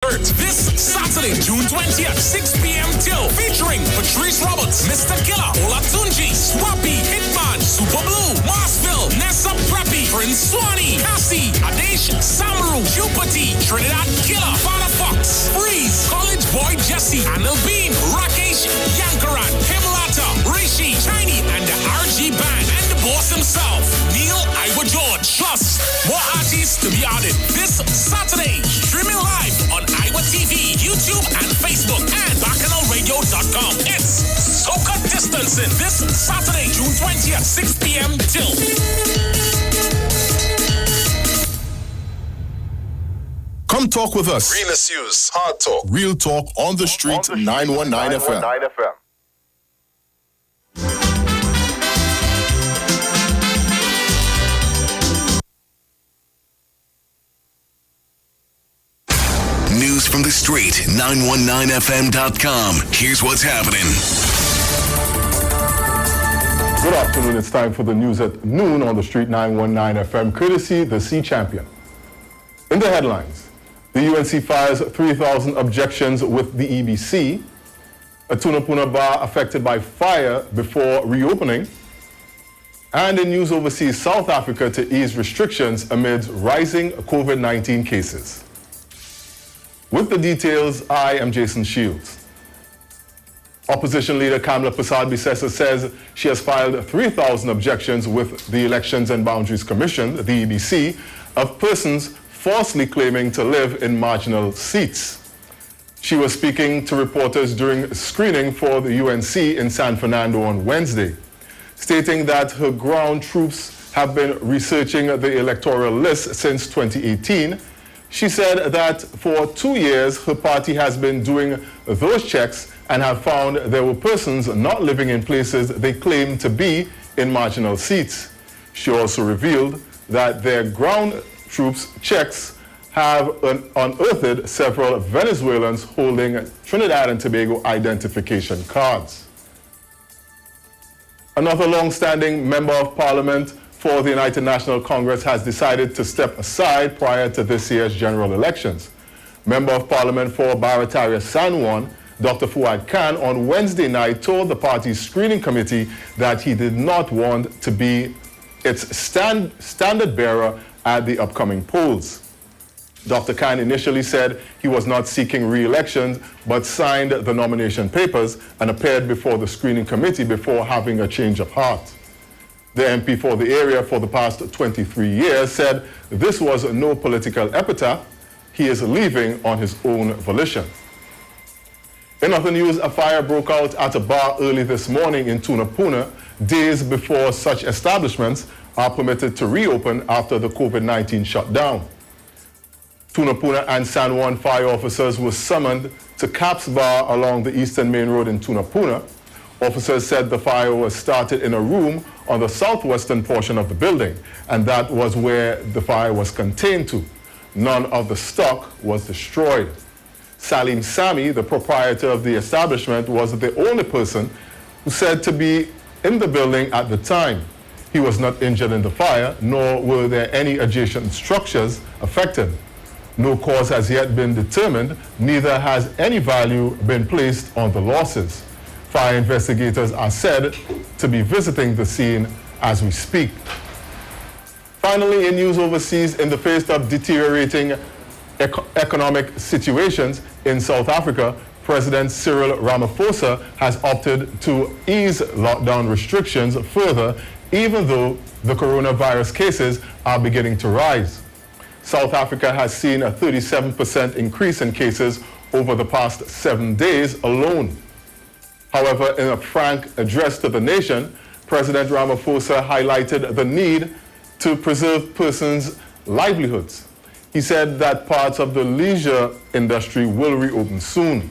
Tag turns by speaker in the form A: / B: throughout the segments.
A: concert this Saturday, June 20th, 6 p.m. till, featuring Patrice Roberts, Mr. Killer, Olatunji, Swappy, Hitman, Super Blue, Marsville, Nessa Preppy, Prince Swanee, Cassie, Adesh, Samaru, Jupati, Trinidad Killer, Father Fox, Freeze, College Boy Jesse, Anil Bean, Rakesh, Yankaran, Himlata, Rishi, Tiny, and the RG Band, and the boss himself, Neil Iwa George. Plus, more artists to be added this Saturday, streaming live on Iwa TV, YouTube, and Facebook, and bacchanalradio.com. It's Soca Distancing this Saturday, June 20th, 6 p.m. till.
B: Come talk with us.
C: Realest News, Hard Talk.
B: Real Talk on the Street, 919 FM.
D: News from the street, 919fm.com. Here's what's happening.
E: Good afternoon. It's time for the news at noon on the Street 919 FM, courtesy the Sea Champion. In the headlines, the UNC files 3,000 objections with the EBC. A Tunapuna bar affected by fire before reopening. And in news overseas, South Africa to ease restrictions amid rising COVID-19 cases. With the details, I am Jason Shields. Opposition leader Kamla Persad-Bissessar says she has filed 3,000 objections with the Elections and Boundaries Commission, the EBC, of persons falsely claiming to live in marginal seats. She was speaking to reporters during screening for the UNC in San Fernando on Wednesday, stating that her ground troops have been researching the electoral list since 2018. She said that for 2 years, her party has been doing those checks and have found there were persons not living in places they claim to be in marginal seats. She also revealed that their ground troops checks have unearthed several Venezuelans holding Trinidad and Tobago identification cards. Another long-standing member of parliament for the United National Congress has decided to step aside prior to this year's general elections. Member of Parliament for Barataria San Juan, Dr. Fuad Khan, on Wednesday night told the party's screening committee that he did not want to be its standard bearer at the upcoming polls. Dr. Khan initially said he was not seeking re-election, but signed the nomination papers and appeared before the screening committee before having a change of heart. The MP for the area for the past 23 years said this was no political epitaph. He is leaving on his own volition. In other news, a fire broke out at a bar early this morning in Tunapuna, days before such establishments are permitted to reopen after the COVID-19 shutdown. Tunapuna and San Juan fire officers were summoned to Caps Bar along the Eastern Main Road in Tunapuna. Officers said the fire was started in a room on the southwestern portion of the building, and that was where the fire was contained to. None of the stock was destroyed. Salim Sami, the proprietor of the establishment, was the only person who said to be in the building at the time. He was not injured in the fire, nor were there any adjacent structures affected. No cause has yet been determined, neither has any value been placed on the losses. Fire investigators are said to be visiting the scene as we speak. Finally, in news overseas, in the face of deteriorating economic situations in South Africa, President Cyril Ramaphosa has opted to ease lockdown restrictions further, even though the coronavirus cases are beginning to rise. South Africa has seen a 37% increase in cases over the past 7 days alone. However, in a frank address to the nation, President Ramaphosa highlighted the need to preserve persons' livelihoods. He said that parts of the leisure industry will reopen soon.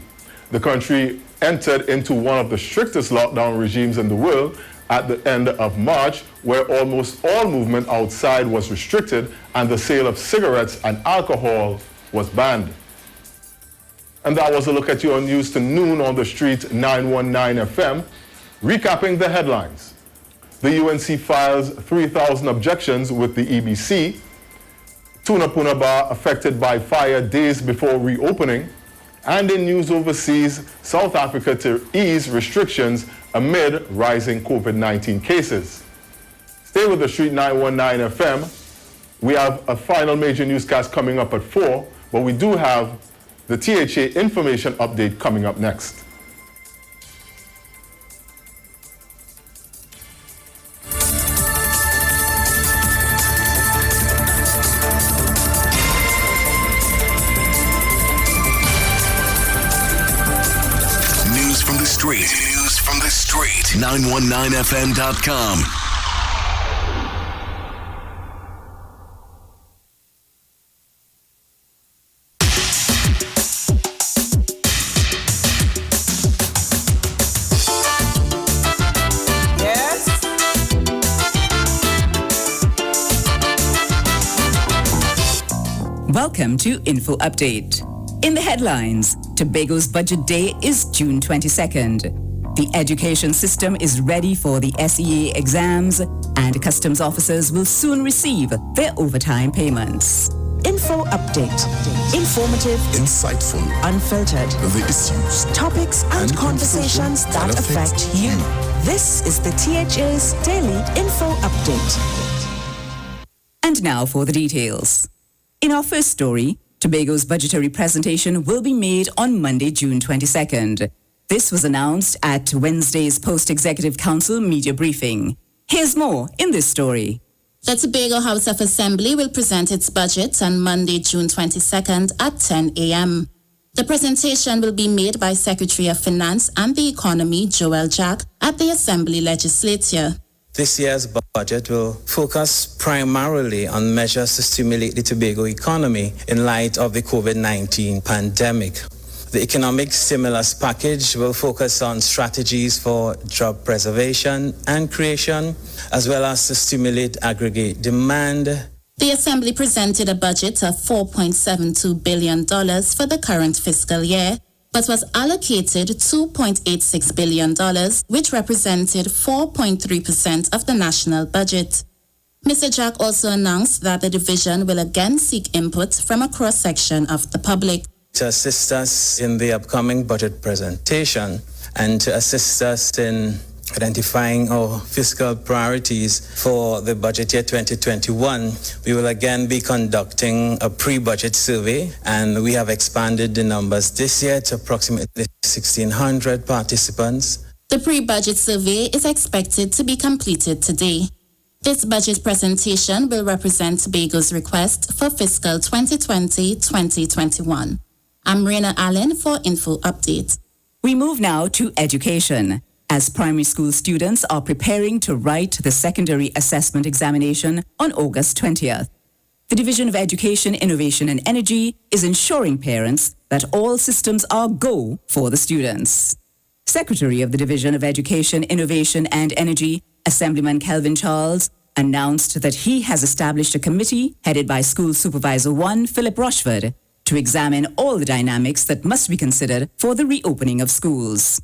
E: The country entered into one of the strictest lockdown regimes in the world at the end of March, where almost all movement outside was restricted and the sale of cigarettes and alcohol was banned. And that was a look at your news to noon on the Street 919 FM. Recapping the headlines. The UNC files 3,000 objections with the EBC. Tunapuna Bar affected by fire days before reopening. And in news overseas, South Africa to ease restrictions amid rising COVID-19 cases. Stay with the Street 919 FM. We have a final major newscast coming up at 4, but we do have the THA information update coming up next.
D: News from the street. 919fm.com.
C: Welcome to Info Update. In the headlines, Tobago's budget day is June 22nd. The education system is ready for the SEA exams, and customs officers will soon receive their overtime payments.
F: Info Update. Informative,
B: Insightful.
F: unfiltered.
B: The issues.
F: Topics and conversations that affect you. This is the THA's Daily Info Update.
C: And now for the details. In our first story, Tobago's budgetary presentation will be made on Monday, June 22nd. This was announced at Wednesday's Post-Executive Council media briefing. Here's more in this story.
G: The Tobago House of Assembly will present its budget on Monday, June 22nd at 10 a.m. The presentation will be made by Secretary of Finance and the Economy, Joel Jack, at the Assembly Legislature.
H: This year's budget will focus primarily on measures to stimulate the Tobago economy in light of the COVID-19 pandemic. The economic stimulus package will focus on strategies for job preservation and creation, as well as to stimulate aggregate demand.
G: The Assembly presented a budget of $4.72 billion for the current fiscal year, but was allocated $2.86 billion, which represented 4.3% of the national budget. Mr. Jack also announced that the division will again seek input from a cross-section of the public.
H: To assist us in the upcoming budget presentation and to assist us in identifying our fiscal priorities for the budget year 2021, we will again be conducting a pre-budget survey, and we have expanded the numbers this year to approximately 1,600 participants.
G: The pre-budget survey is expected to be completed today. This budget presentation will represent Tobago's request for fiscal 2020-2021. I'm Rena Allen for Info Update.
C: We move now to education, as primary school students are preparing to write the secondary assessment examination on August 20th. The Division of Education, Innovation and Energy is ensuring parents that all systems are go for the students. Secretary of the Division of Education, Innovation and Energy, Assemblyman Kelvin Charles, announced that he has established a committee headed by School Supervisor 1, Philip Rochford, to examine all the dynamics that must be considered for the reopening of schools.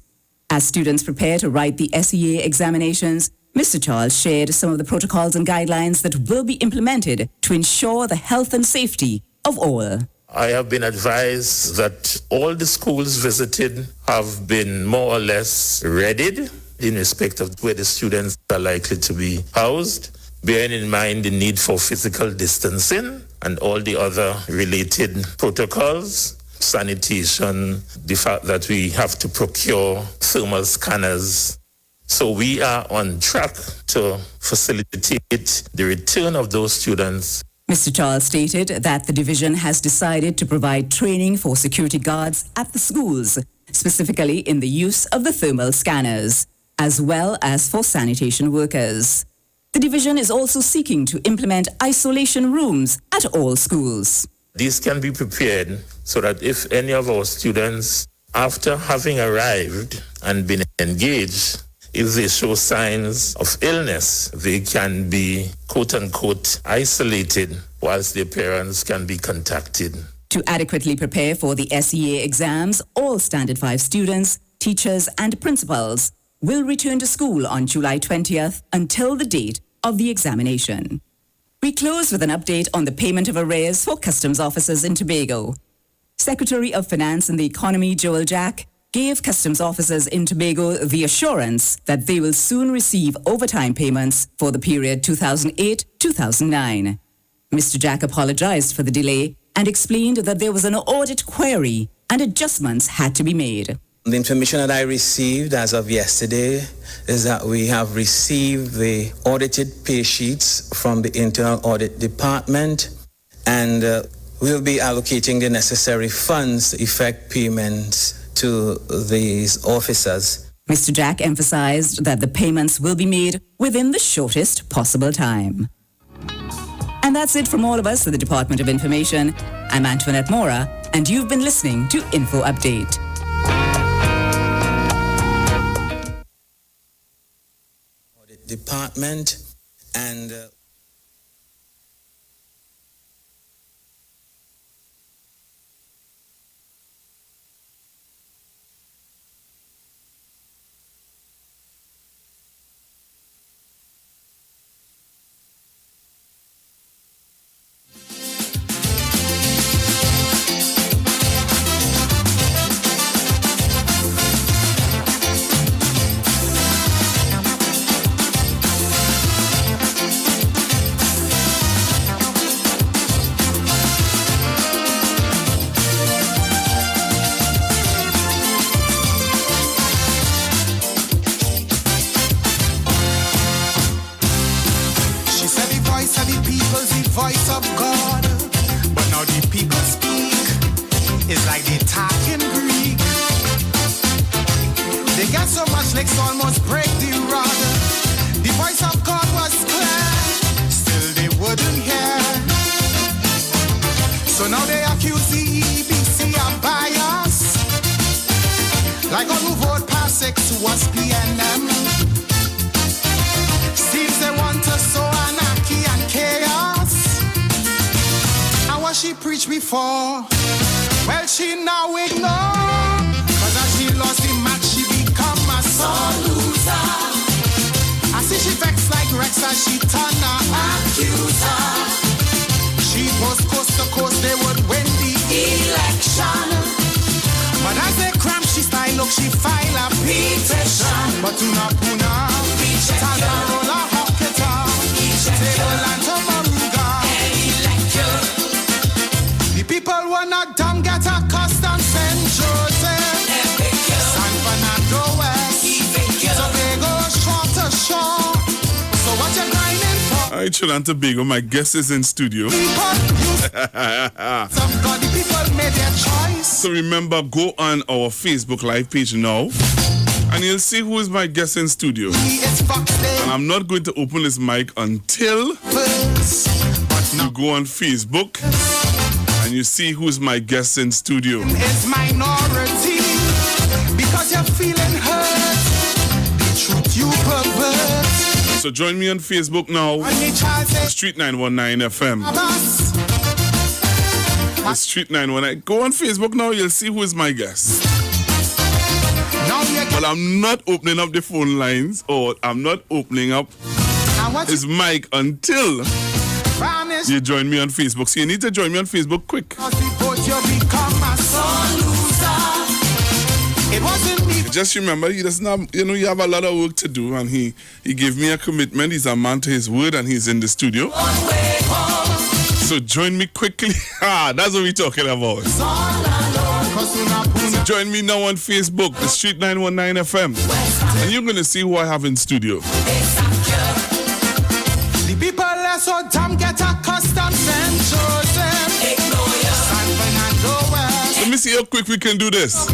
C: As students prepare to write the SEA examinations, Mr. Charles shared some of the protocols and guidelines that will be implemented to ensure the health and safety of all.
I: I have been advised that all the schools visited have been more or less readied in respect of where the students are likely to be housed, bearing in mind the need for physical distancing and all the other related protocols. Sanitation, the fact that we have to procure thermal scanners. So we are on track to facilitate the return of those students.
C: Mr. Charles stated that the division has decided to provide training for security guards at the schools, specifically in the use of the thermal scanners, as well as for sanitation workers. The division is also seeking to implement isolation rooms at all schools.
I: These can be prepared so that if any of our students, after having arrived and been engaged, if they show signs of illness, they can be, quote-unquote, isolated whilst their parents can be contacted.
C: To adequately prepare for the SEA exams, all Standard 5 students, teachers and principals will return to school on July 20th until the date of the examination. We close with an update on the payment of arrears for customs officers in Tobago. Secretary of Finance and the Economy, Joel Jack, gave customs officers in Tobago the assurance that they will soon receive overtime payments for the period 2008-2009. Mr. Jack apologized for the delay and explained that there was an audit query and adjustments had to be made.
H: The information that I received as of yesterday is that we have received the audited pay sheets from the Internal Audit Department, and we'll be allocating the necessary funds to effect payments to these officers.
C: Mr. Jack emphasized that the payments will be made within the shortest possible time. And that's it from all of us at the Department of Information. I'm Antoinette Mora, and you've been listening to Info Update.
H: Audit Department and
J: voice of God, but now the people speak. It's like they talk in Greek. They got so much legs almost break the rod. The voice of God was clear, still they wouldn't hear. So now they accuse the EBC of bias, like all who vote past 6 was PNM. Seems they want to sow anarchy and chaos. What she preached before, well, she now ignore. Cause as she lost the match, she become a sore loser. I see she vex like Rex as she turn her accuser. She post coast to coast, they would win the election. But as they cramp, she style look, she file a petition. But Tuna Puna, Tangarola Hocketa, Table and Tomaruga. The people were not dumb, get accustomed, St. Joseph, San Fernando West, Tobago, shore to shore. So what you grinding for?
K: All right, Trinidad and Tobago, my guest is in studio.
J: Somebody people made their choice.
K: So remember, go on our Facebook live page now, and you'll see who is my guest in studio. And I'm not going to open his mic until you go on Facebook and you see who's my guest in studio.
J: It's minority because you're feeling hurt. The truth you pervert.
K: So join me on Facebook now. The Street 919 FM. The Street 919. Go on Facebook now. You'll see who is my guest. Well, I'm not opening up the phone lines, or I'm not opening up his mic until you join me on Facebook. So you need to join me on Facebook quick. Just remember, he doesn't have, you have a lot of work to do, and he gave me a commitment. He's a man to his word, and he's in the studio. So join me quickly. That's what we're talking about. So join me now on Facebook, the Street 919 FM, and you're going to see who I have in studio.
J: The people are so dumb, get accustomed, St. Joseph, San Fernando West.
K: Let me see how quick we can do this.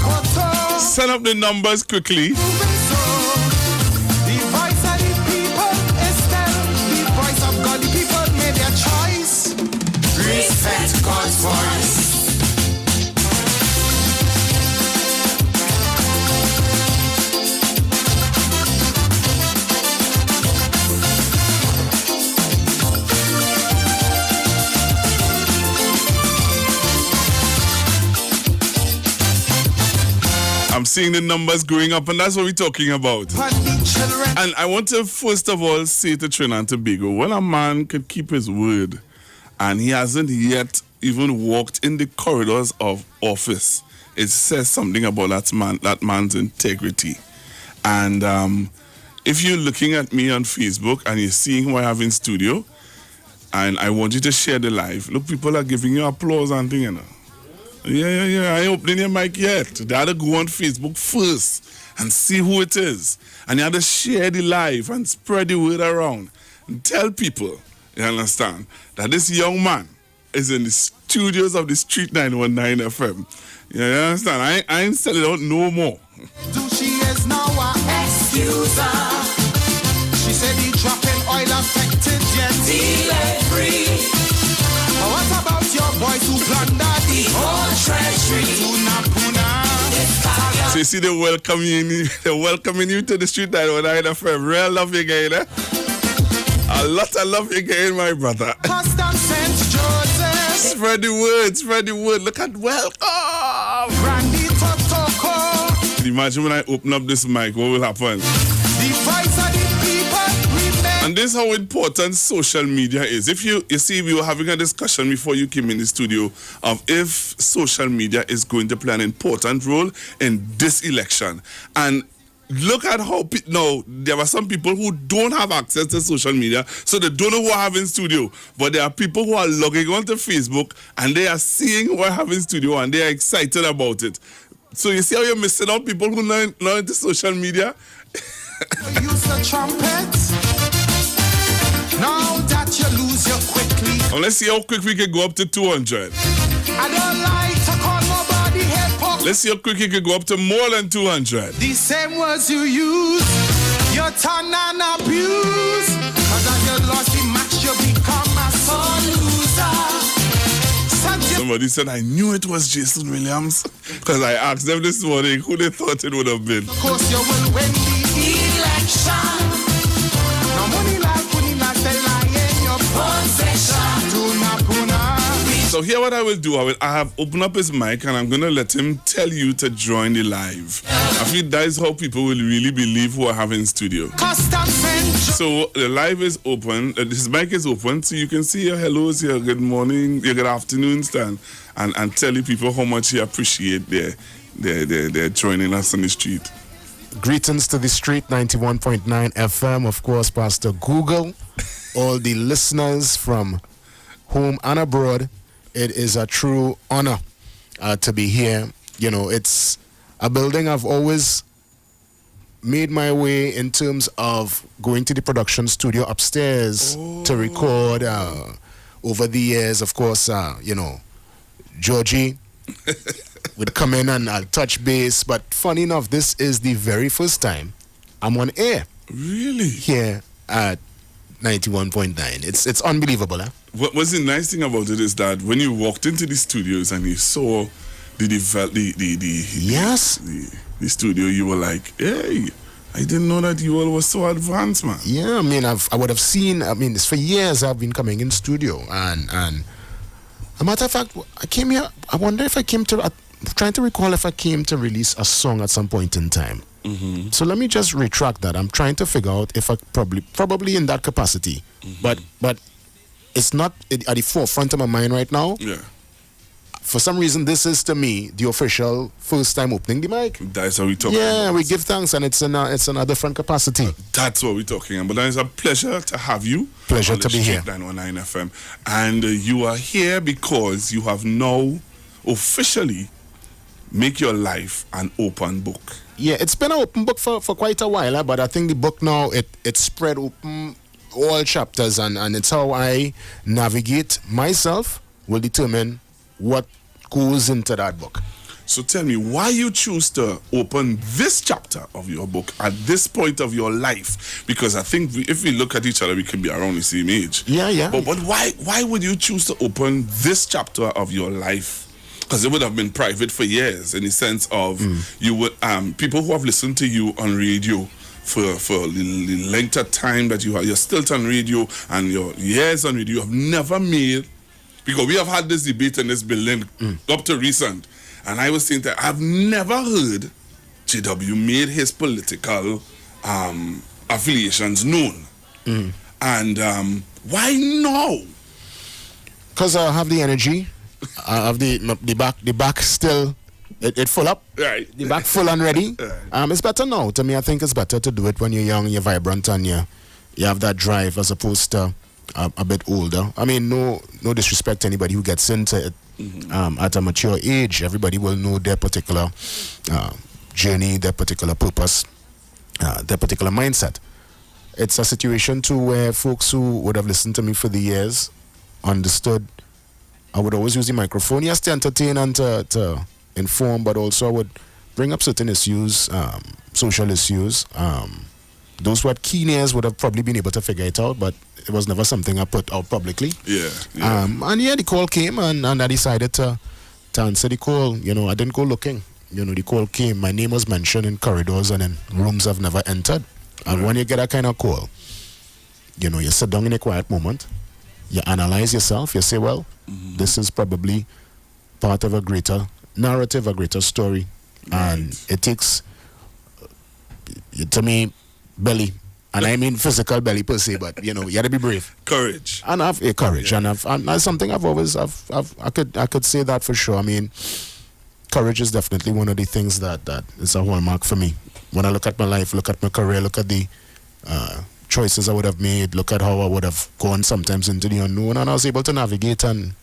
K: Send up the numbers quickly.
J: The voice of the people is still the voice of God. The people made their choice. Respect God's voice.
K: I'm seeing the numbers going up, and that's what we're talking about. And I want to first of all say to Trinidad and Tobago, when a man could keep his word and he hasn't yet even walked in the corridors of office, it says something about that man's integrity. And if you're looking at me on Facebook and you're seeing who I have in studio, and I want you to share the live, look, people are giving you applause and things, you know. Yeah. I ain't opening your mic yet. They had to go on Facebook first and see who it is. And you have to share the live and spread the word around. And tell people, you understand, that this young man is in the studios of the Street 919 FM. You understand? I ain't selling out no more.
J: She is now an excuser. She said he dropping oil affected yet delay free. But what about your boys who plunder the whole treasury?
K: So you see they're welcoming you to the Street 919 FM. Real love you again, eh? A lot of love you again, my brother.
J: Custom St. Joseph.
K: Spread the word. Look at welcome.
J: Randy Totoko.
K: Can you imagine when I open up this mic, what will happen?
J: The voice of the people, remember.
K: And this is how important social media is. If you see, we were having a discussion before you came in the studio of if social media is going to play an important role in this election. And look at how now there are some people who don't have access to social media, so they don't know who I have in studio. But there are people who are logging onto Facebook and they are seeing who I have in studio and they are excited about it. So you see how you're missing out people who are not into social media?
J: Use the trumpet. Now that you lose you quickly.
K: Well, let's see how quick we can go up to 200.
J: I don't like to call nobody hip hop.
K: Let's see how quick you can go up to more than 200.
J: The same words you use, you turn and abuse. Cause as you lost the match, you become a sore loser.
K: Somebody said, I knew it was Jason Williams. Because I asked them this morning who they thought it would have been.
J: Of course you will win the election. No money like they lie in your possession.
K: So here what I will do, I have opened up his mic and I'm going to let him tell you to join the live. I feel that is how people will really believe who I have in studio. So the live is open, his mic is open, so you can see your hellos, your good morning, your good afternoons, and telling people how much you appreciate their joining us on the street.
L: Greetings to the Street 91.9 FM, of course, Pastor Google, all the listeners from home and abroad. It is a true honor to be here. You know, it's a building I've always made my way in terms of going to the production studio upstairs to record. Over the years, of course, Georgie would come in and I'll touch base. But funny enough, this is the very first time I'm on air.
K: Really?
L: Here at 91.9. It's unbelievable, huh?
K: What was the nice thing about it is that when you walked into the studios and you saw the studio, you were like, hey, I didn't know that you all were so advanced, man.
L: Yeah, I mean, I would have seen, it's for years I've been coming in studio and a matter of fact, I came here, I wonder if I came to, I'm trying to recall if I came to release a song at some point in time.
K: Mm-hmm.
L: So let me just retract that. I'm trying to figure out if I probably in that capacity, but it's not at the forefront of my mind right now.
K: Yeah.
L: For some reason, this is to me the official first time opening the mic.
K: That's what we're talking about.
L: Yeah, we give thanks, and it's in a different capacity.
K: That's what we're talking about. It's a pleasure to have you.
L: Pleasure to be here.
K: 919 FM, and you are here because you have now officially make your life an open book.
L: Yeah, it's been an open book for quite a while, but I think the book now it's spread open all chapters, and it's how I navigate myself will determine what goes into that book.
K: So tell me why you choose to open this chapter of your book at this point of your life, because I think if we look at each other we could be around the same age.
L: Yeah.
K: But why would you choose to open this chapter of your life? Because it would have been private for years, in the sense of you would people who have listened to you on radio for the length of time that you're still on radio and your years on radio, you have never made, because we have had this debate in this building up to recent, and I was saying that I've never heard JW made his political affiliations known. And why now?
L: Because I have the energy. I have the back still. It full up.
K: Right.
L: The back full and ready.
K: Right.
L: It's better now. To me, I think it's better to do it when you're young, you're vibrant, and you have that drive as opposed to a bit older. I mean, no disrespect to anybody who gets into it at a mature age. Everybody will know their particular journey, their particular purpose, their particular mindset. It's a situation too where folks who would have listened to me for the years understood. I would always use the microphone, yes, to entertain and to inform, but also I would bring up certain issues, social issues. Those who had keen ears would have probably been able to figure it out, but it was never something I put out publicly.
K: Yeah.
L: The call came, and I decided to answer the call. I didn't go looking. The call came. My name was mentioned in corridors and in rooms I've never entered. And when you get that kind of call, you sit down in a quiet moment, you analyze yourself, you say, well, this is probably part of a greater narrative, a greater story. Right. And it takes, to me, belly. And I mean physical belly per se, but you got to be brave.
K: Courage.
L: And have a courage. Yeah. And that's something I could say that for sure. I mean, courage is definitely one of the things that is a hallmark for me. When I look at my life, look at my career, look at the choices I would have made, look at how I would have gone sometimes into the unknown, and I was able to navigate and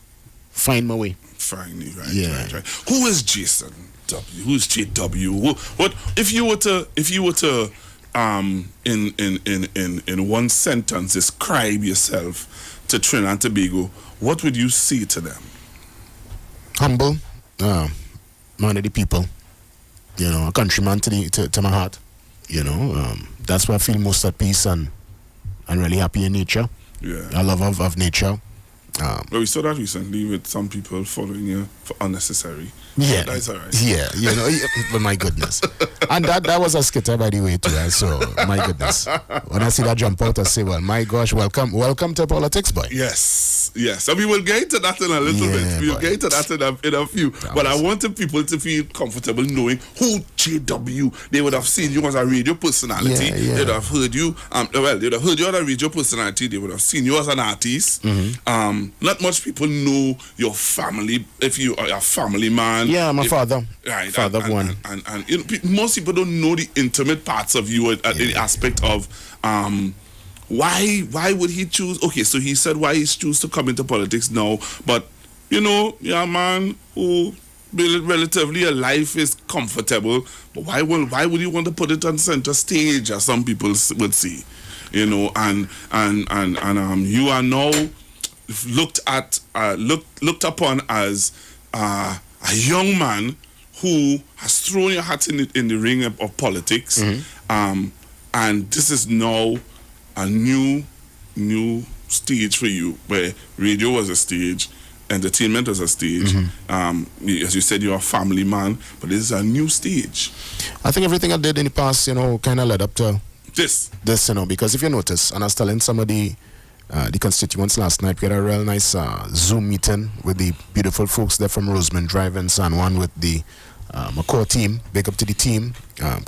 L: find my way.
K: Finally, right,
L: yeah.
K: Right. Who is Jason W? Who's JW? What if you were to in one sentence describe yourself to Trinidad and Tobago, what would you say to them?
L: Humble, man of the people, a countryman to my heart. That's where I feel most at peace and really happy in nature.
K: Yeah,
L: a love of nature.
K: But we saw that recently with some people following you for unnecessary.
L: Yeah,
K: that's all right.
L: Yeah, but my goodness. And that was a skitter, by the way, too. So, my goodness. When I see that jump out, I say, well, my gosh, welcome to politics, boy.
K: Yes. And we will get into that in a little bit. We will get into that in a few. But I wanted people to feel comfortable knowing who JW. They would have seen you as a radio personality. They would have heard you. They would have heard you as a radio personality. They would have seen you as an artist. Not much people know your family. If you are a family man.
L: Yeah, I'm a father.
K: Right.
L: Father of one.
K: And most people don't know the intimate parts of you, the aspect of why would he choose? Okay, so he said why he choose to come into politics now, but a man who relatively a life is comfortable, but why would you want to put it on center stage, as some people would say, and you are now looked upon as a young man who has thrown your hat in the ring of politics, and this is now a new stage for you, where radio was a stage, entertainment was a stage. As you said, you're a family man, but this is a new stage.
L: I think everything I did in the past, kind of led up to
K: this,
L: because if you notice, and I was telling some of the constituents last night, we had a real nice Zoom meeting with the beautiful folks there from Roseman Drive in San Juan with the core team. Big up to the team,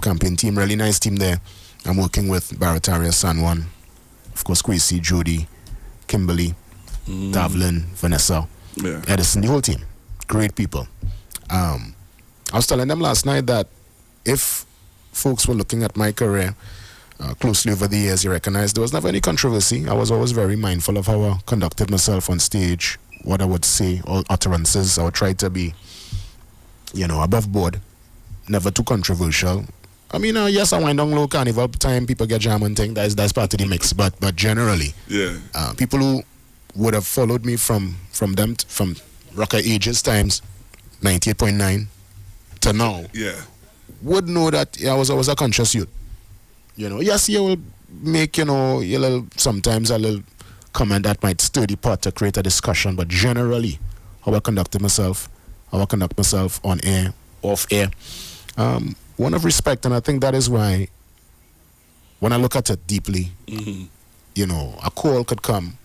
L: campaign team, really nice team there. I'm working with Barataria, San Juan, of course, Quasi, Jody, Kimberly, Davlin, Vanessa, Edison, the whole team. Great people. I was telling them last night that if folks were looking at my career closely over the years, you recognize there was never any controversy. I was always very mindful of how I conducted myself on stage, what I would say, all utterances. I would try to be, above board, never too controversial. I mean, yes, I wind down low carnival time, people get jam and things, that's part of the mix, but generally, people who would have followed me from Rocker Ages times, 98.9 to now, would know that I was always a conscious youth. Yes, you will make, sometimes a little comment that might stir the pot to create a discussion, but generally, how I conduct myself on air, off air, one of respect, and I think that is why, when I look at it deeply, a call could come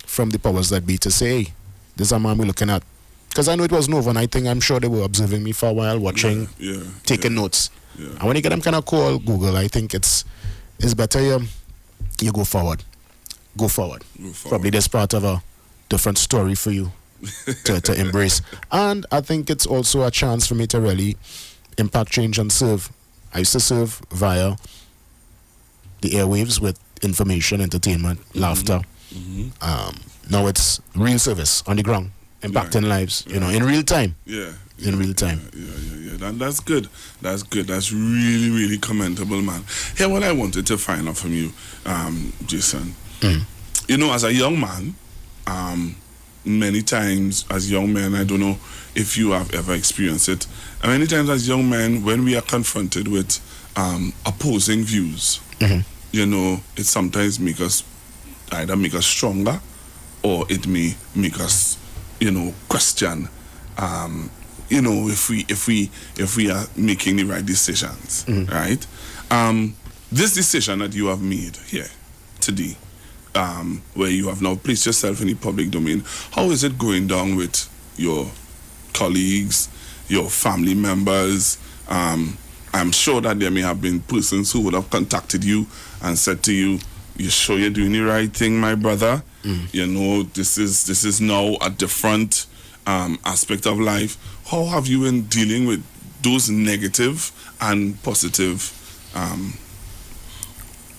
L: from the powers that be to say, hey, this is a man we're looking at Because I know it was an overnight thing. I'm sure they were observing me for a while, watching, taking notes.
K: Yeah.
L: And when you get them kind of call Google, I think it's better you go forward. Go forward. Probably that's part of a different story for you to embrace. And I think it's also a chance for me to really impact, change, and serve. I used to serve via the airwaves with information, entertainment, laughter. Now it's real service on the ground, impacting lives, you know, in real time. In real time.
K: That's good. That's good. That's really, really commendable, man. Here, what I wanted to find out from you, Jason. You know, as a young man, many times as young men, I don't know if you have ever experienced it, many times as young men, when we are confronted with opposing views, you know, it sometimes either make us stronger, or it may make us, you know, question, you know, if we are making the right decisions, right? This decision that you have made here today, where you have now placed yourself in the public domain, how is it going down with your colleagues, your family members? I'm sure that there may have been persons who would have contacted you and said to you, "You sure you're doing the right thing, my brother? You know, this is now a different aspect of life." How have you been dealing with those negative and positive?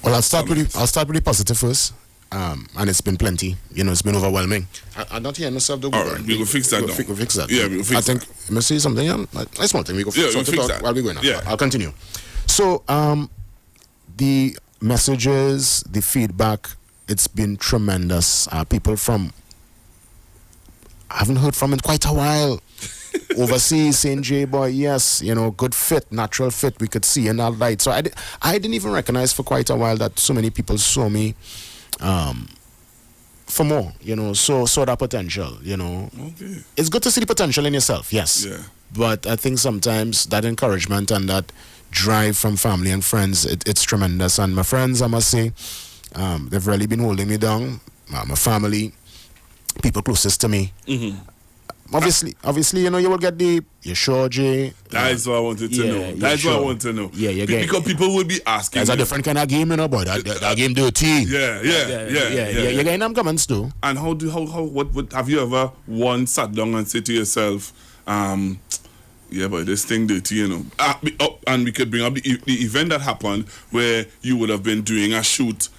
L: Well, I'll start with the positive first. And it's been plenty. You know, it's been overwhelming. I don't hear myself.
K: All right, we will fix that.
L: We'll fix that.
K: Yeah, we'll fix that.
L: I think, let me see something. A small thing. We go
K: we'll
L: fix
K: that
L: while we're going on.
K: Yeah.
L: I'll continue. So, the messages, the feedback, it's been tremendous. People from, I haven't heard from in quite a while. Overseas saying, "J boy, yes, you know, good fit, natural fit, we could see in that light." So I didn't even recognize for quite a while that so many people saw me for more, you know, saw that potential, you know.
K: Okay.
L: It's good to see the potential in yourself, yes.
K: Yeah.
L: But I think sometimes that encouragement and that drive from family and friends, it's tremendous. And my friends, I must say, they've really been holding me down. My family, people closest to me. Obviously, you know, you will get your sure, Jay.
K: That's what I wanted to know. That's what I want to know.
L: Yeah,
K: because people would be asking.
L: It's a different kind of game, you know, boy. That game dirty.
K: Yeah.
L: You're getting them comments too.
K: And what have you ever once sat down and said to yourself, yeah, but this thing dirty, you know. And we could bring up the event that happened where you would have been doing a shoot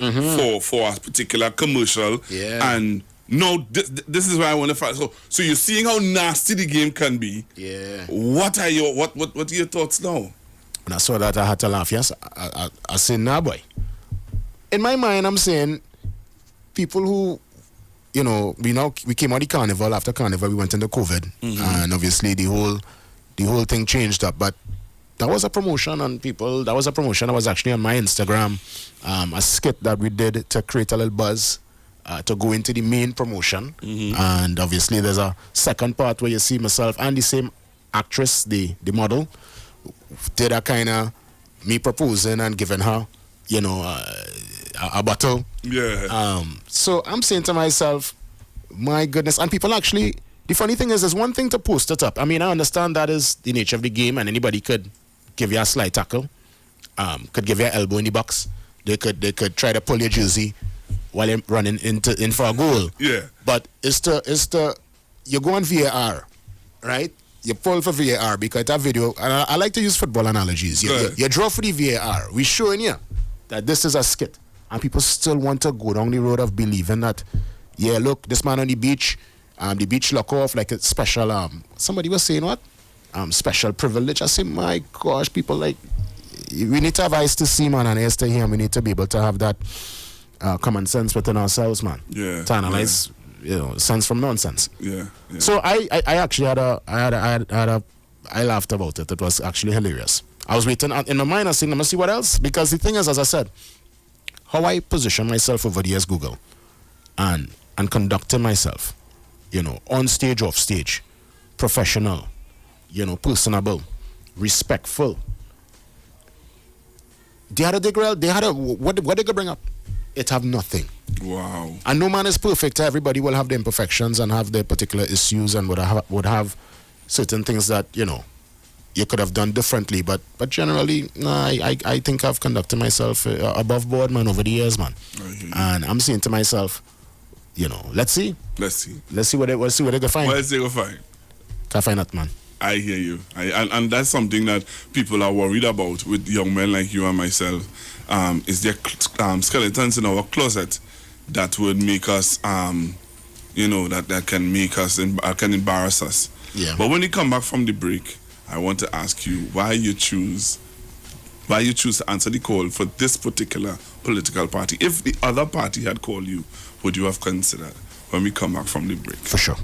K: for a particular commercial.
L: Yeah.
K: And no, this is where I want to find. So you're seeing how nasty the game can be.
L: Yeah.
K: What are your thoughts now?
L: When I saw that, I had to laugh. Yes, I said, nah, boy. In my mind, I'm saying people who, you know, we came out of the carnival. After carnival, we went into COVID, and obviously the whole thing changed up. But that was a promotion, and that was a promotion that was actually on my Instagram, a skit that we did to create a little buzz. To go into the main promotion, and obviously there's a second part where you see myself and the same actress, the model, did a kind of me proposing and giving her, you know, a bottle.
K: Yeah.
L: So I'm saying to myself, my goodness, and people actually. The funny thing is, there's one thing to post it up. I mean, I understand that is the nature of the game, and anybody could give you a slight tackle, could give you an elbow in the box. They could try to pull your jersey while you're running in for a goal.
K: Yeah.
L: But it's the you go on VAR, right? You pull for VAR because that video, and I like to use football analogies. You draw for the VAR. We're showing you that this is a skit. And people still want to go down the road of believing that, yeah, look, this man on the beach lock off like a special, somebody was saying what? Special privilege. I say, my gosh, people like, we need to have eyes to see, man, and ears to hear. We need to be able to have that common sense within ourselves, man.
K: Yeah.
L: To analyze, you know, sense from nonsense.
K: Yeah.
L: So I actually I laughed about it. It was actually hilarious. I was waiting in my mind. I was saying, let me see what else, because the thing is, as I said, how I position myself over the years, Google, and conducting myself, you know, on stage, off stage, professional, you know, personable, respectful. What they could bring up? It have nothing. Wow. And no man is perfect. Everybody will have their imperfections and have their particular issues and would have certain things that, you know, you could have done differently. But generally, I think I've conducted myself above board, man, over the years, man. And I'm saying to myself, you know, let's see what they can find.
K: What else they can find?
L: Can't find that, man.
K: I hear you. And that's something that people are worried about with young men like you and myself. Is there skeletons in our closet that would make us, you know, that can make us, can embarrass us.
L: Yeah.
K: But when you come back from the break, I want to ask you why you choose to answer the call for this particular political party. If the other party had called you, would you have considered when we come back from the break?
L: For sure.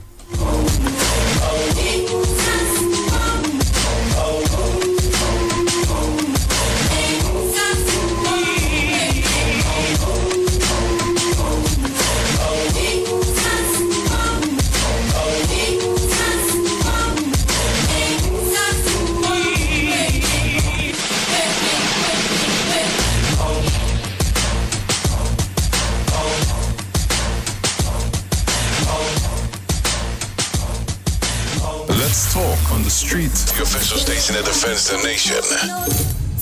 B: Let's talk on the street.
D: The official station that defends the nation.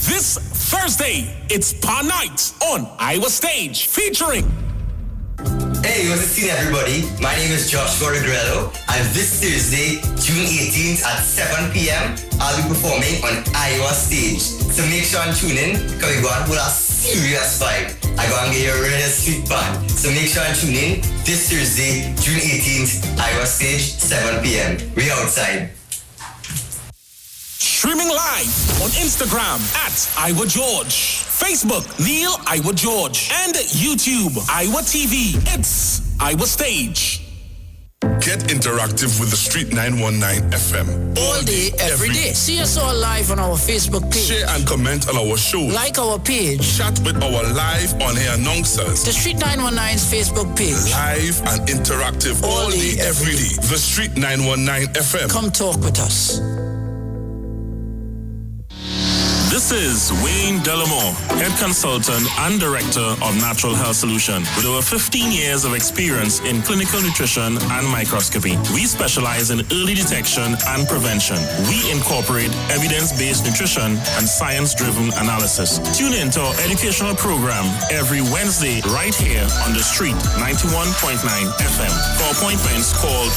A: This Thursday, it's Pa Night on Iowa Stage, featuring...
M: Hey, what's the scene, everybody? My name is Joshua Regrello, and this Thursday, June 18th at 7 p.m., I'll be performing on Iowa Stage. So make sure and tune in, because we're going to put a serious vibe. I'm going to get you a really sweet band. So make sure and tune in this Thursday, June 18th, Iowa Stage, 7 p.m. We outside.
A: Streaming live on Instagram at Iowa George, Facebook Neil Iowa George, and YouTube Iowa TV. It's Iowa Stage.
B: Get interactive with the Street 919 FM.
N: All day, every day. See us all live on our Facebook page.
B: Share and comment on our show.
N: Like our page.
B: Chat with our live on-air announcers.
N: The Street 919's Facebook page.
B: Live and interactive all day, every day. The Street 919 FM.
N: Come talk with us.
A: This is Wayne Delamore, Head Consultant and Director of Natural Health Solution. With over 15 years of experience in clinical nutrition and microscopy, we specialize in early detection and prevention. We incorporate evidence-based nutrition and science-driven analysis. Tune in to our educational program every Wednesday right here on the Street 91.9 FM. For appointments, call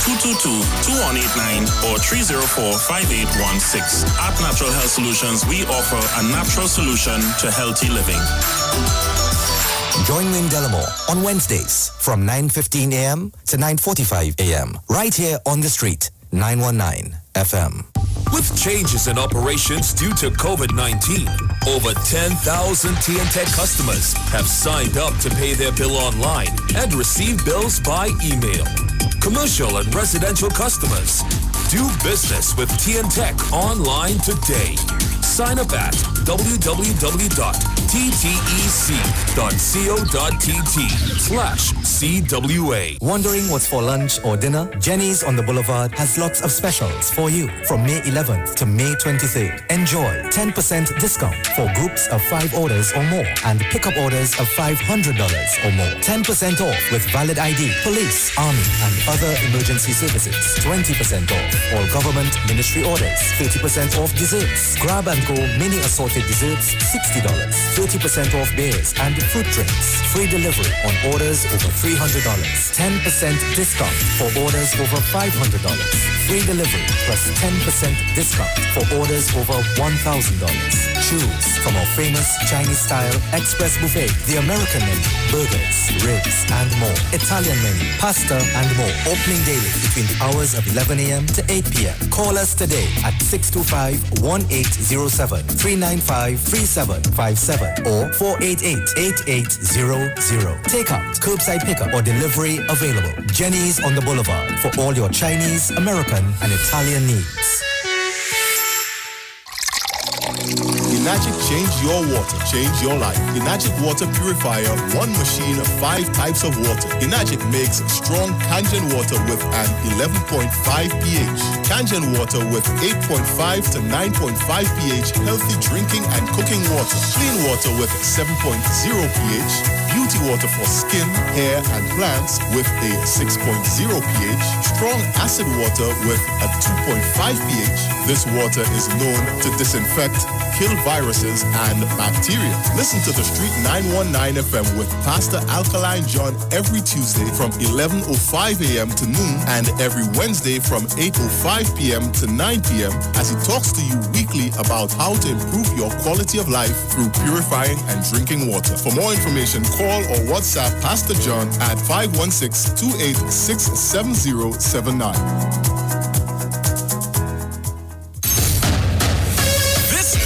A: 222-2189 or 304-5816. At Natural Health Solutions, we offer a natural solution to healthy living.
O: Join Wayne Delamore on Wednesdays from 9:15 a.m. to 9:45 a.m. right here on the Street 919 FM.
P: With changes in operations due to COVID-19, over 10,000 TNTech customers have signed up to pay their bill online and receive bills by email. Commercial and residential customers, do business with TNTech online today. Sign up at www.ttec.co.tt/CWA.
O: Wondering what's for lunch or dinner? Jenny's on the Boulevard has lots of specials for you from May 11th to May 23rd. Enjoy 10% discount for groups of 5 orders or more and pickup orders of $500 or more. 10% off with valid ID, police, army, and other emergency services. 20% off all government ministry orders. 30% off desserts. Grab and go mini assorted desserts, $60. 30% off beers and fruit drinks. Free delivery on orders over $300. 10% discount for orders over $500. Free delivery plus 10% discount for orders over $1,000. Choose from our famous Chinese-style express buffet, the American menu, burgers, ribs, and more. Italian menu, pasta, and more. Opening daily between the hours of 11 a.m. to 8 p.m. Call us today at 625-1807, 395-3757, or 488-8800. Takeout, curbside pickup, or delivery available. Jenny's on the Boulevard for all your Chinese, American, and Italian needs.
Q: Enagic change your water, change your life. Enagic water purifier, one machine, 5 types of water. Enagic makes strong Kangen water with an 11.5 pH. Kangen water with 8.5 to 9.5 pH, healthy drinking and cooking water. Clean water with 7.0 pH. Beauty water for skin, hair, and plants with a 6.0 pH. Strong acid water with a 2.5 pH. This water is known to disinfect, kill viruses and bacteria. Listen to the Street 919 FM with Pastor Alkaline John every Tuesday from 11:05 a.m. to noon and every Wednesday from 8:05 p.m. to 9 p.m. as he talks to you weekly about how to improve your quality of life through purifying and drinking water. For more information, call or WhatsApp Pastor John at 516-286-7079.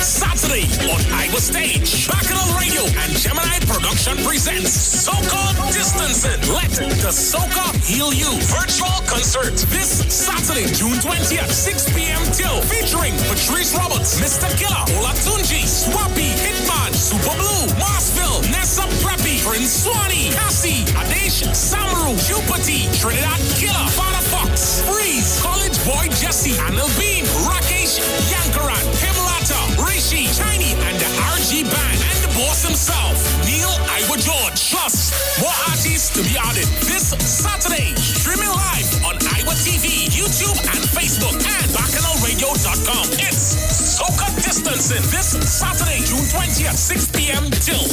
A: Saturday on Iowa Stage, Bacchanal Radio and Gemini Production presents Soca Distancing. Let the Soca Heal You virtual concert this Saturday, June 20th, 6 p.m. till, featuring Patrice Roberts, Mr. Killer, Olatunji, Swappy, Hitman, Super Blue, Marsville, Nessa Preppy, Prince Swanee, Cassie, Adesh, Samaru, Jupati, Trinidad Killer, Father Fox, Freeze, College Boy Jesse, Anil Bean, Rakesh, Yankaran, Himlata, Rishi, Tiny, and the RG Band, and the boss himself, Neil Iowa George. Plus, more artists to be added this Saturday. Streaming live on Iowa TV, YouTube, and Facebook, and BacchanalRadio.com. It's Soca Distancing this Saturday, June 20th, 6 p.m. till.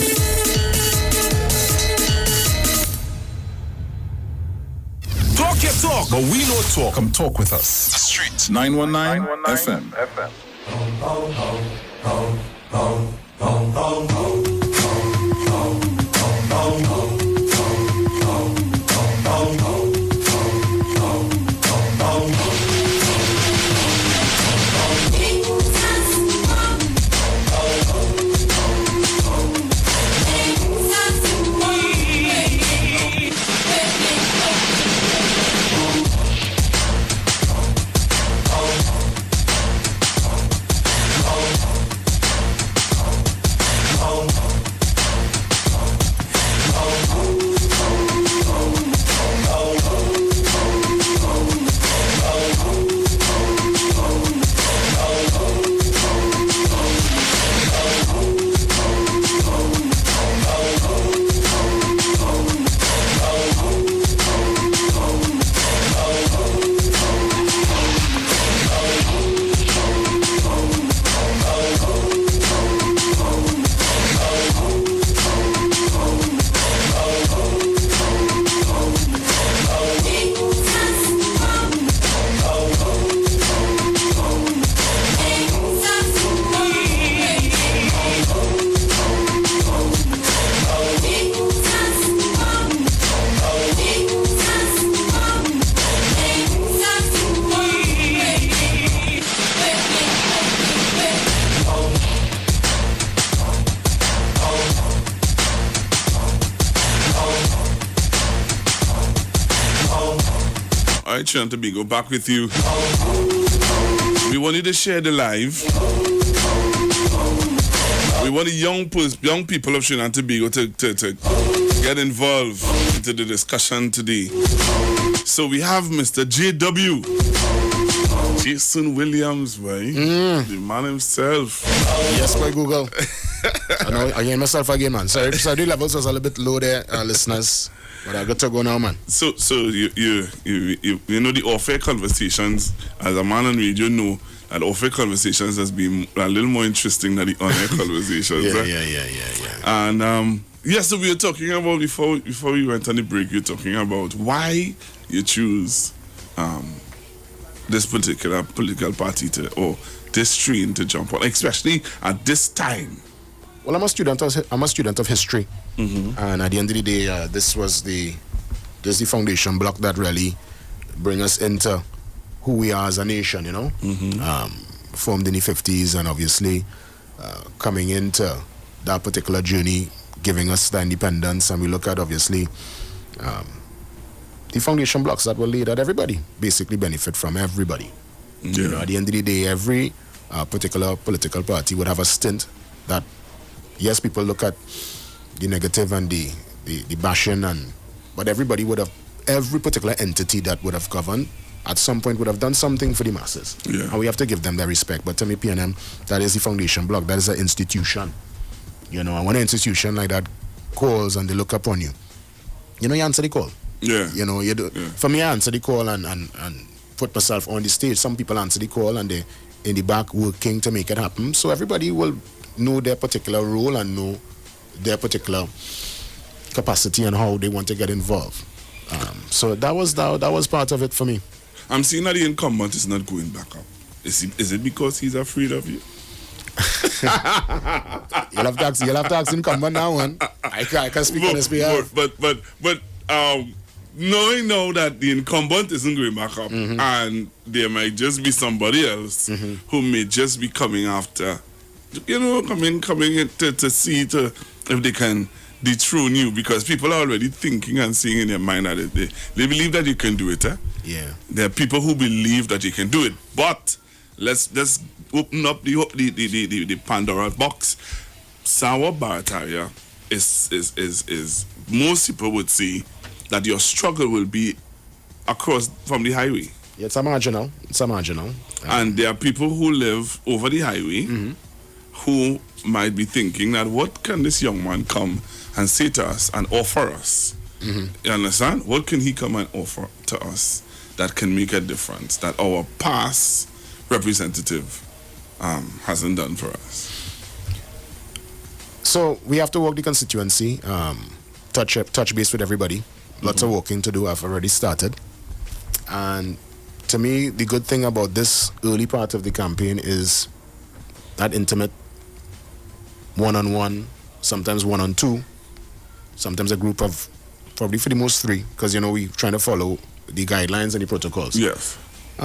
R: Talk your talk, but we don't talk. Come talk with us.
B: The Street
R: 919 FM.
K: Trinidad and Tobago, back with you. We want you to share the live. We want the young people of Trinidad and Tobago to get involved into the discussion today. So we have Mr. JW, Jason Williams, boy, the man himself.
L: Yes, by Google. I know I hear myself again, man. Sorry, the levels was a little bit low there, listeners. But I got to go now, man.
K: So you know the off-air conversations, as a man on radio, know that off-air conversations has been a little more interesting than the on-air conversations.
L: Yeah.
K: And so we were talking about before we went on the break. You're talking about why you choose this particular political party or this train to jump on, especially at this time.
L: Well, I'm a student of history, and at the end of the day, this is the foundation block that really bring us into who we are as a nation. You know, formed in the 50s, and obviously coming into that particular journey, giving us the independence, and we look at obviously the foundation blocks that were laid that everybody basically benefit from. Everybody, you know, at the end of the day, every particular political party would have a stint that, yes, people look at the negative and the bashing, but every particular entity that would have governed at some point would have done something for the masses.
K: Yeah.
L: And we have to give them their respect. But to me, PNM, that is the foundation block. That is an institution. And when an institution like that calls and they look upon you, you answer the call.
K: Yeah.
L: You do. Yeah. For me, I answer the call and put myself on the stage. Some people answer the call and they in the back working to make it happen. So everybody will know their particular role and know their particular capacity and how they want to get involved. So that was part of it for me.
K: I'm seeing that the incumbent is not going back up. Is it because he's afraid of you?
L: You'll have to ask incumbent now, one. I can speak on his behalf.
K: But knowing now that the incumbent isn't going back up, and there might just be somebody else who may just be coming after, coming in to see if they can dethrone you, because people are already thinking and seeing in their mind that they believe that you can do it.
L: Yeah.
K: There are people who believe that you can do it, but let's open up the Pandora box. Sawa Barataria is most people would say that your struggle will be across from the highway.
L: Yeah, it's a marginal.
K: And there are people who live over the highway who might be thinking that what can this young man come and say to us and offer us? You understand? What can he come and offer to us that can make a difference that our past representative hasn't done for us?
L: So we have to work the constituency, touch base with everybody. Lots of working to do. I've already started. And to me, the good thing about this early part of the campaign is that intimate one-on-one, sometimes one-on-two, sometimes a group of probably for the most three, because we're trying to follow the guidelines and the protocols.
K: Yes.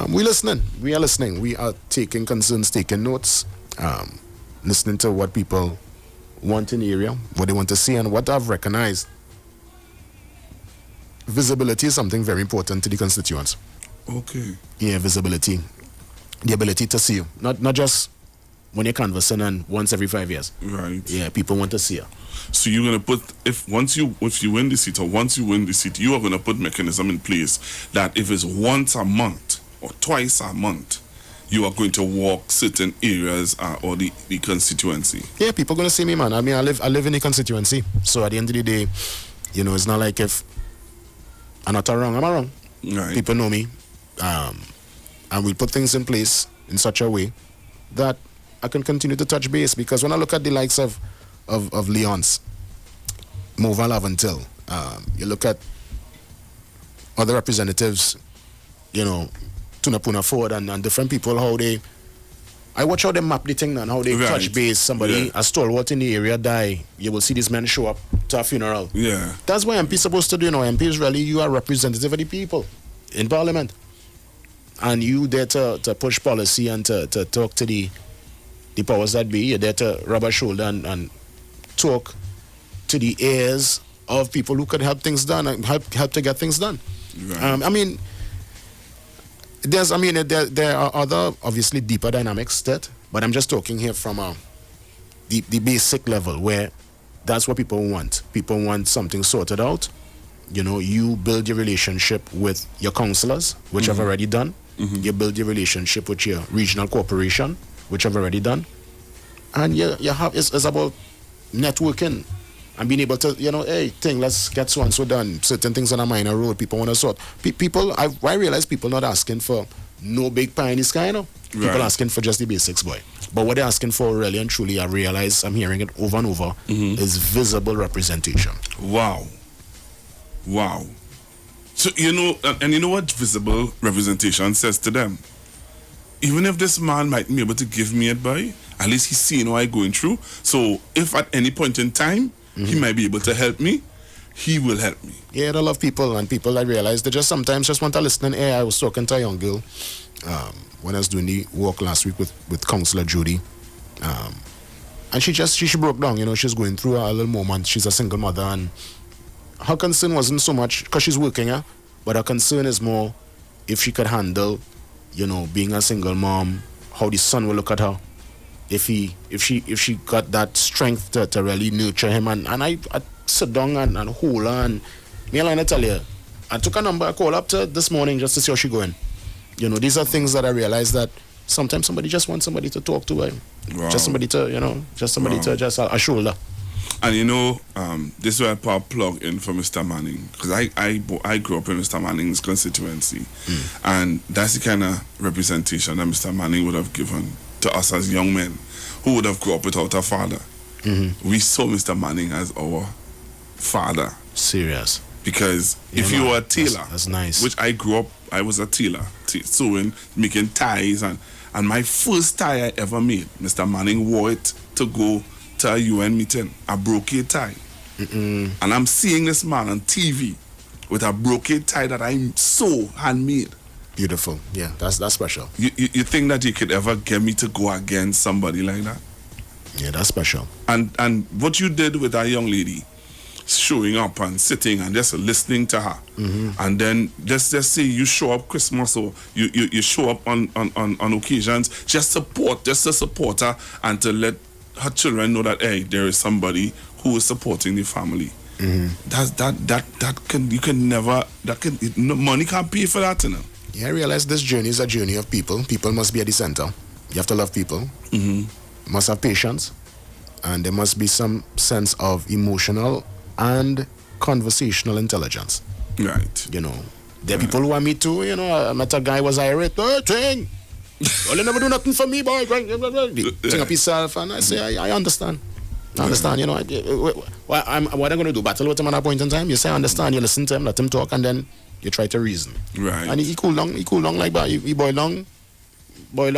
L: We are listening. We are taking concerns, taking notes, listening to what people want in the area, what they want to see, and what I've recognized. Visibility is something very important to the constituents.
K: Okay.
L: Yeah, visibility. The ability to see you. Not just when you're canvassing and once every 5 years.
K: Right.
L: Yeah, people want to see you.
K: So you're gonna put if you win the seat, or once you win the seat, you are gonna put mechanism in place that if it's once a month or twice a month, you are going to walk certain areas or the constituency.
L: Yeah, people are gonna see me, man. I mean, I live in the constituency. So at the end of the day, it's not like if I'm not wrong, am I wrong?
K: Right.
L: People know me. And we put things in place in such a way that I can continue to touch base, because when I look at the likes of Leon's, Moval Aventil, you look at other representatives, Tunapuna Ford and different people, I watch how they map the thing and how they touch base. Somebody, a stalwart in the area die, you will see this man show up to a funeral.
K: Yeah.
L: That's what MP is supposed to do. MP is really, you are representative of the people in Parliament. And you there to push policy and to talk to the powers that be. You're there to rub a shoulder and talk to the ears of people who could help things done and help to get things done.
K: Right.
L: There are other obviously deeper dynamics that, but I'm just talking here from the basic level where that's what people want. People want something sorted out. You build your relationship with your councillors, which I've already done. You build your relationship with your regional corporation, which I've already done. And it's about networking and being able to, let's get so and so done. Certain things on a minor road, people want to sort. I realize people not asking for no big pie in the sky, People asking for just the basics, boy. But what they're asking for really and truly, I realize, I'm hearing it over and over, is visible representation.
K: Wow. So, and you know what visible representation says to them? Even if this man might be able to give me advice, at least he's seeing what I'm going through. So if at any point in time, he might be able to help me, he will help me.
L: Yeah, I love people, and people I realize they just sometimes just want to listen. I was talking to a young girl when I was doing the walk last week with Councillor Judy. And she broke down, she's going through a little moment. She's a single mother, and her concern wasn't so much because she's working, but her concern is more if she could handle, being a single mom, how the son will look at her, if she got that strength to really nurture him, and I sit down and hold her, and me and I tell you, I took a number, I called up to this morning just to see how she going. You know, these are things that I realize that sometimes somebody just wants somebody to talk to, just somebody to, to just a shoulder.
K: And you know, this is where I plug in for Mr. Manning, because I grew up in Mr. Manning's constituency, and that's the kind of representation that Mr. Manning would have given to us as young men who would have grown up without a father. We saw Mr. Manning as our father.
L: Serious.
K: Because if you were a tailor,
L: that's nice.
K: Which I grew up, I was a tailor, sewing, making ties, and my first tie I ever made, Mr. Manning wore it to go to a UN meeting, a brocade tie. And I'm seeing this man on TV with a brocade tie that I so handmade.
L: Beautiful. Yeah, that's special.
K: You think that you could ever get me to go against somebody like that?
L: Yeah, that's special.
K: And what you did with that young lady, showing up and sitting and just listening to her, and then just say you show up Christmas or you show up on occasions, just to support her and to let her children know that, hey, there is somebody who is supporting the family. Money can't pay for that, you know.
L: Yeah, I realize this journey is a journey of people. People must be at the center. You have to love people. You must have patience, and there must be some sense of emotional and conversational intelligence.
K: Right.
L: You know, there are people who I meet too. You know, I met a guy who was irate. Hey, thing. Well, you never do nothing for me, boy. Think up yourself, and I say, I understand. I understand, you know. What I'm going to do? Battle with him at a point in time? You say, I understand. You listen to him, let him talk, and then you try to reason.
K: Right.
L: And he cool down like that. He boil down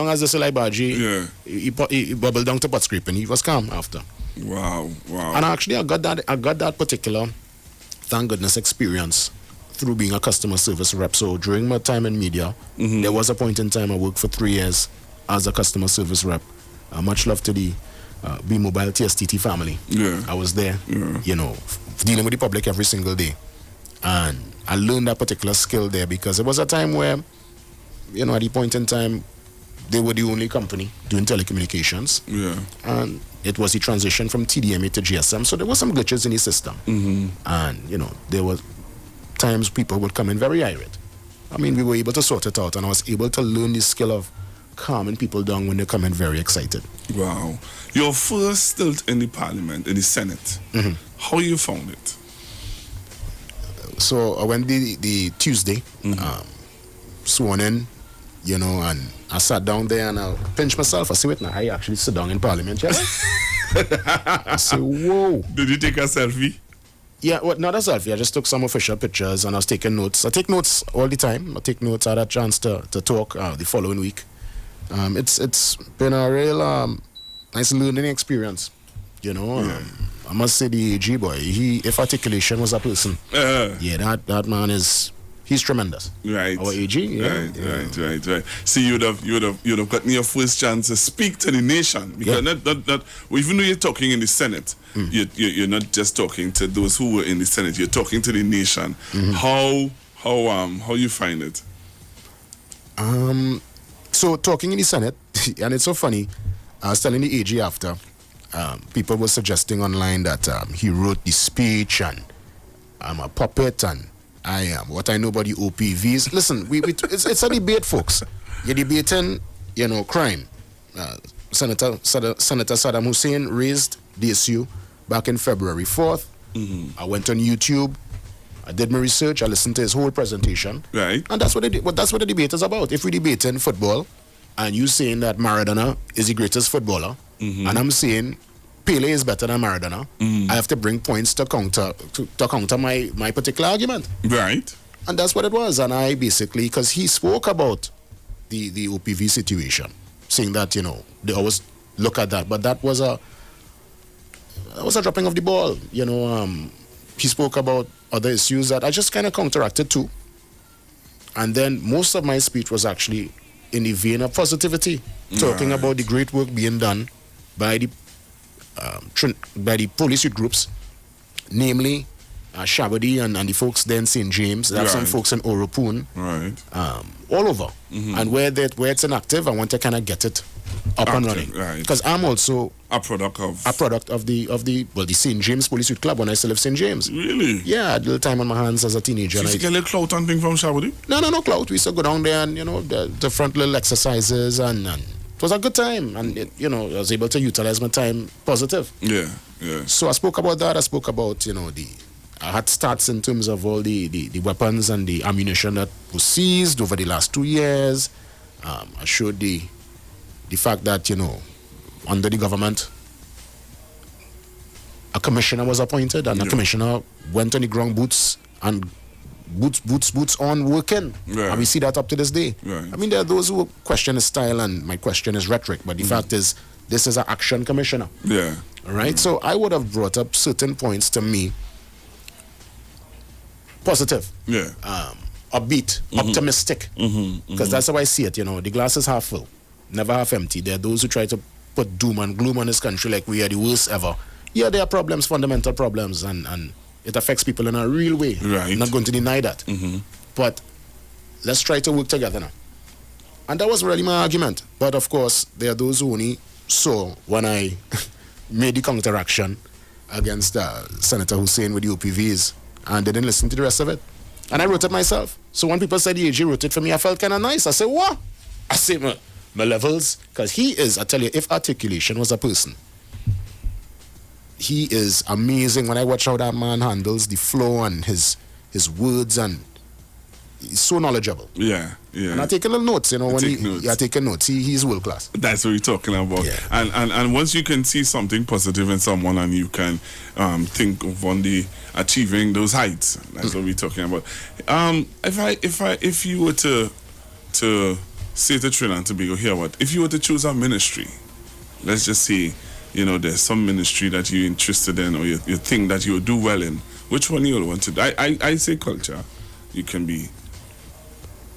L: as they say like Baji.
K: Yeah.
L: He bubbled down to pot scraping. He was calm after.
K: Wow.
L: And actually, I got that particular, thank goodness, experience through being a customer service rep. So during my time in media, there was a point in time I worked for 3 years as a customer service rep. Much love to the B-Mobile TSTT family.
K: Yeah.
L: I was there, you know, dealing with the public every single day. And I learned that particular skill there because it was a time where, you know, at the point in time, they were the only company doing telecommunications.
K: Yeah.
L: And it was the transition from TDMA to GSM. So there were some glitches in the system. And, you know, there were times people would come in very irate. I mean, we were able to sort it out, and I was able to learn the skill of calming people down when they come in very excited.
K: Wow. Your first stint in the parliament, in the Senate, how you found it?
L: So I went the Tuesday, sworn in, you know, and I sat down there and I pinched myself. I said, wait, now I actually sit down in parliament, yeah? I said, whoa.
K: Did you take a selfie?
L: Yeah, well, not a selfie. I just took some official pictures and I was taking notes. I take notes all the time. I take notes. I had a chance to talk the following week. It's been a real nice learning experience, you know. I must say the AG boy, if articulation was a person, that man he's tremendous.
K: Right.
L: Our AG.
K: Right. See, you'd have gotten your first chance to speak to the nation because not even though you're talking in the Senate, you're not just talking to those who were in the Senate. You're talking to the nation. How you find it?
L: So talking in the Senate, and it's so funny. I was telling the AG after. People were suggesting online that he wrote the speech and I'm a puppet and I am what I know about the OPVs. Listen, it's a debate, folks. You're debating, you know, crime. Senator Saddam Hussein raised the issue back in February 4th. I went on YouTube. I did my research. I listened to his whole presentation.
K: Right.
L: And that's what the debate is about. If we debate in football and you saying that Maradona is the greatest footballer, and I'm saying Pele is better than Maradona, I have to bring points to counter my particular argument.
K: Right.
L: And that's what it was. And I basically, because he spoke about the OPV situation, saying that, you know, they always look at that, but that was a dropping of the ball. You know, he spoke about other issues that I just kind of counteracted too. And then most of my speech was actually in the vein of positivity, talking about the great work being done by the police youth groups, namely Shabadi and the folks there in St. James. They have some folks in Oropoon, all over. And where it's inactive, I want to kind of get it up and running.
K: Right.
L: Because I'm also
K: a product of
L: the St. James Police Youth Club when I still live St. James.
K: Really?
L: Yeah, I had a little time on my hands as a teenager.
K: So you get a little clout and thing from Shabody?
L: No clout. We used to go down there and, the different little exercises and it was a good time. And, I was able to utilize my time positive.
K: Yeah.
L: So I spoke about that. I spoke about, I had stats in terms of all the weapons and the ammunition that was seized over the last 2 years. I showed the fact that, under the government, a commissioner was appointed and the commissioner went on the ground boots on working.
K: Right.
L: And we see that up to this day.
K: Right.
L: I mean, there are those who question his style and my question is rhetoric, but the fact is, this is an action commissioner.
K: Yeah.
L: All right? So I would have brought up certain points to me positive.
K: Yeah.
L: Upbeat, optimistic. Because that's how I see it, the glass is half full, never half empty. There are those who try to put doom and gloom on this country like we are the worst ever. Yeah, there are problems, fundamental problems, and it affects people in a real way.
K: Right.
L: I'm not going to deny that. But let's try to work together now. And that was really my argument. But of course, there are those who only saw when I made the counteraction against Senator Hussein with the OPVs, and they didn't listen to the rest of it. And I wrote it myself. So when people said the AG wrote it for me, I felt kind of nice. I said, what? I said, my levels, because he is, I tell you, if articulation was a person, he is amazing. When I watch how that man handles the flow and his words, and he's so knowledgeable.
K: Yeah.
L: And I take a little notes, notes. I take notes. He's world class.
K: That's what we're talking about.
L: Yeah.
K: And once you can see something positive in someone and you can think of one day achieving those heights, that's what we're talking about. If you were to say to Trinidad and Tobago, here what? If you were to choose a ministry, let's just say, there's some ministry that you're interested in or you think that you'll do well in, which one you'll want to do? I say culture. You can be.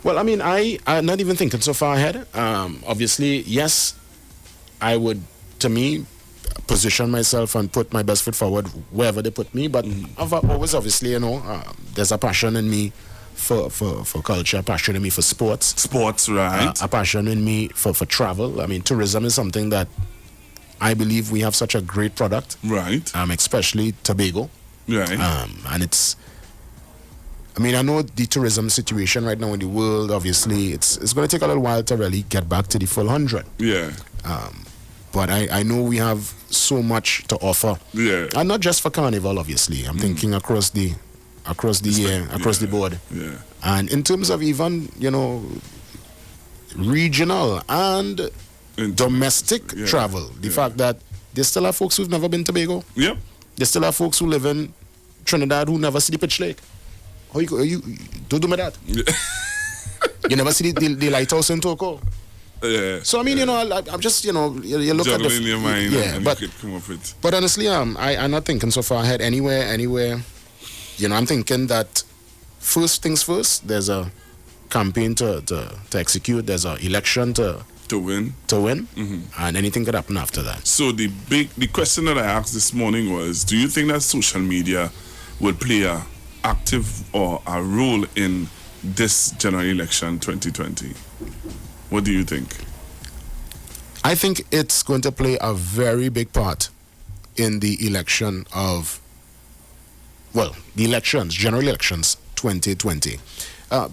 L: Well, I mean, I'm not even thinking so far ahead. Obviously, yes, I would, to me, position myself and put my best foot forward wherever they put me. But I've always, obviously, there's a passion in me for culture, a passion in me for sports.
K: Sports, right.
L: A passion in me for travel. I mean, tourism is something that I believe we have such a great product.
K: Right.
L: Especially Tobago.
K: Right.
L: And it's, I mean, I know the tourism situation right now in the world, obviously, it's going to take a little while to really get back to the full 100.
K: Yeah.
L: But I know we have so much to offer.
K: Yeah.
L: And not just for Carnival, obviously. I'm thinking across the year, across the board.
K: Yeah.
L: And in terms of even, regional and domestic travel, the fact that there still are folks who've never been to Tobago.
K: Yep.
L: There still are folks who live in Trinidad who never see the Pitch Lake. How you don't do me that? You never see the lighthouse in Toko.
K: Yeah.
L: So I mean, I'm just, you look
K: juggling
L: at the
K: your mind, and
L: but
K: you could come up with.
L: But honestly, I'm not thinking so far ahead anywhere. I'm thinking that first things first. There's a campaign to execute. There's an election to
K: win.
L: And anything could happen after that.
K: So the question that I asked this morning was, do you think that social media will play a active or a role in this general election 2020? What do you think?
L: I think it's going to play a very big part in the election of, the elections, general elections 2020.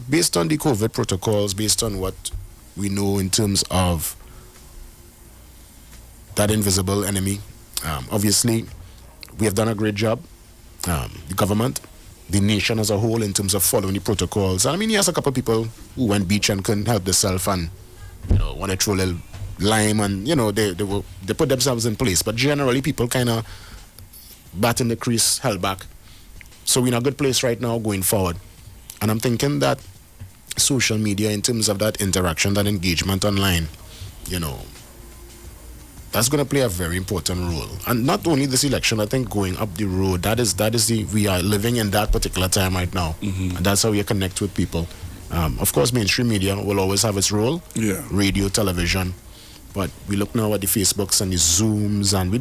L: Based on the COVID protocols, based on what we know in terms of that invisible enemy, obviously we have done a great job, the government, the nation as a whole, in terms of following the protocols. I mean, yes, a couple of people who went beach and couldn't help themselves and, want to throw a little lime and, they put themselves in place. But generally, people kind of bat in the crease, held back. So we're in a good place right now going forward. And I'm thinking that social media, in terms of that interaction, that engagement online, that's going to play a very important role. And not only this election, I think going up the road, we are living in that particular time right now. And that's how we connect with people. Of course, mainstream media will always have its role.
K: Yeah.
L: Radio, television. But we look now at the Facebooks and the Zooms, and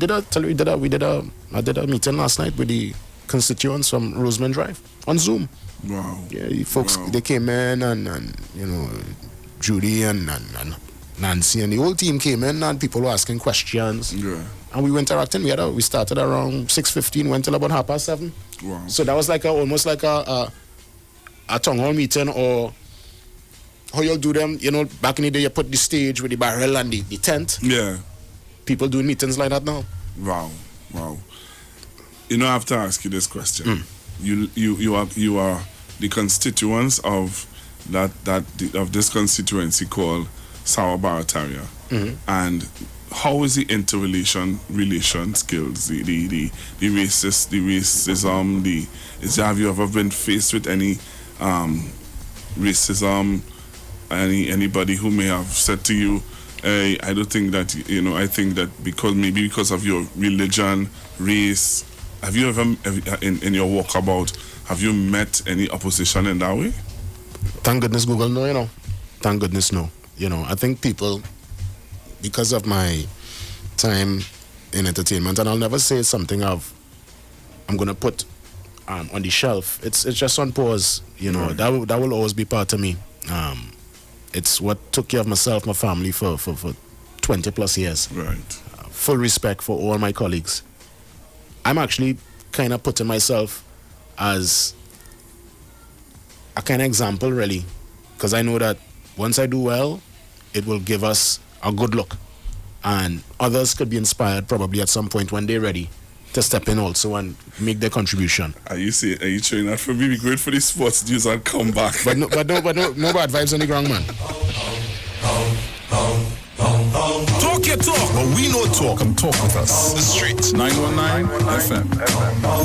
L: I did a meeting last night with the constituents from Rosemont Drive on Zoom.
K: Wow.
L: Yeah, folks, they came in and Judy and Nancy and the whole team came in and people were asking questions.
K: Yeah.
L: And we were interacting. We started around 6:15, went till about 7:30.
K: Wow.
L: So that was like almost like a town hall meeting, or how you'll do them, back in the day you put the stage with the barrel and the tent.
K: Yeah.
L: People doing meetings like that now.
K: Wow. I have to ask you this question. You are the constituents of of this constituency called Sour Barataria. And how is the interrelation skills, the racism, have you ever been faced with any racism? Anybody who may have said to you, hey, I don't think that, I think that because of your religion, race, have you ever, in your walkabout, have you met any opposition in that way?
L: Thank goodness Google no, Thank goodness no. I think people, because of my time in entertainment, and I'll never say something I'm going to put on the shelf. It's just on pause, Right. That will always be part of me. It's what took care of myself, my family for 20 plus years.
K: Right.
L: Full respect for all my colleagues. I'm actually kind of putting myself as a kind of example, really, because I know that once I do well, it will give us a good look, and others could be inspired probably at some point when they're ready to step in also and make their contribution.
K: Are you showing that for me? Be great for the sports news and come back.
L: But no bad vibes on the ground, man.
R: Talk your talk, but we know talk. Come talk with us.
B: The Street
R: 919 FM.